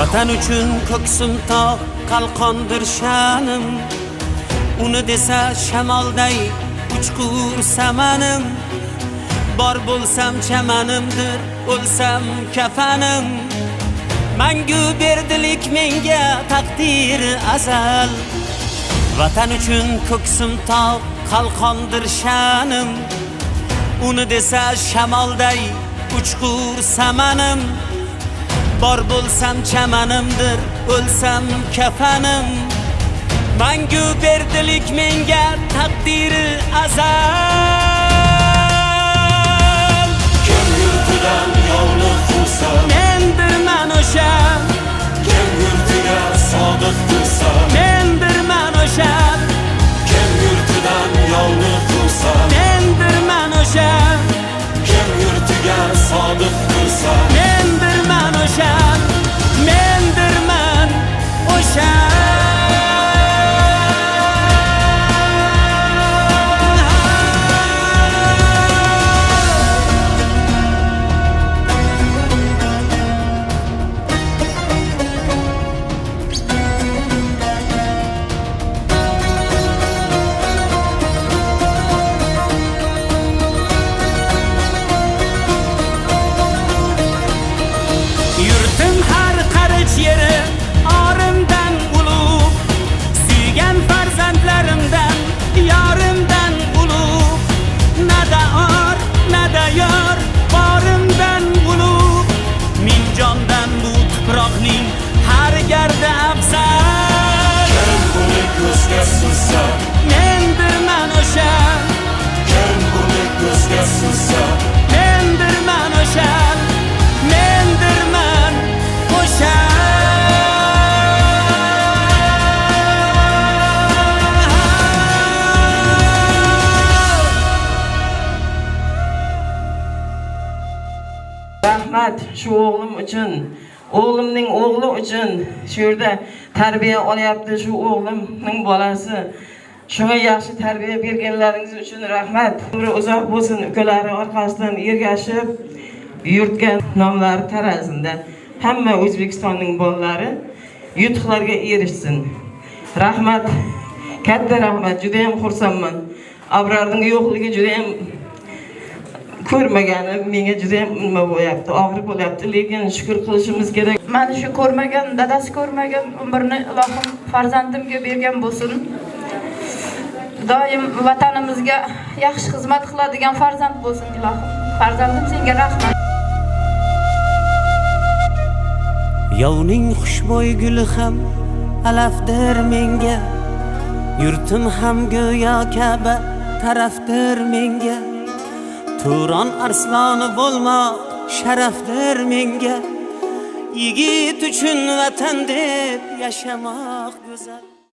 Vatan uchun ko'ksim tog' qalqondir sha'nim, uni desa shamolday uchqur samanim. Bor bo'lsam chamanimdir, o'lsam kafanim. Mangu berdilik menga taqdir azal. Vatan uchun ko'ksim tog' qalqondir sha'nim, uni desa shamolday uchqur samanim. Bor bo'lsam chamanimdir, o'lsam kafanim. Mangu berdilik menga taqdiri azal. Kim yurtidan yovni quvsa, mendirman o'sha. kim yurtiga sodiq tursa, mendirman o'sha. kim yurtidan yovni quvsa, mendirman o'sha. kim yurtiga sodiq tursa, mendirman o'sha. mendirman o'sha. Yurtim har qarich yeri orimdan ulug', suygan farzandlarimdan yorimdan ulug'. Nada or, nada yor, borimdan ulug'. Min jondan bu tuproqning har gardi afzal. kim uni ko'zga sursa, mendirman o'sha. kim uni ko'zga sursa, mendirman o'sha. mendirman o'sha. Rahmat shu o'g'lim uchun, o'g'limning o'g'li uchun shu yerda tarbiya olyapti shu o'g'limning bolasi. Shunga yaxshi tarbiya berganlaringiz uchun rahmat. Umri uzoq bo'lsin, ukalari orqasidan ergashib yurtga nomlari tarazinda hamma O'zbekistonning bolalari yutuqlarga erishsin. Rahmat, katta rahmat. Juda ham xursandman. Abrarning yo'qligi juda ham ko'rmagani menga juda ham nima bo'lyapti, og'ir bo'lyapti, lekin shukr qilishimiz kerak. Mana shu ko'rmagan, dadasi ko'rmagan umrni ilohim farzandimga bergan bo'lsin. Doim vatanimizga yaxshi xizmat qiladigan farzand bo'lsin ilohim. Farzandim, senga rahmat. Yovning xushbo'y guli ham alafdir menga, yurtim ham go'yo Ka'ba tarafdir menga. Turon arsloni bo'lmoq sharafdir menga. Yigit uchun vatan deb yashamoq go'zal.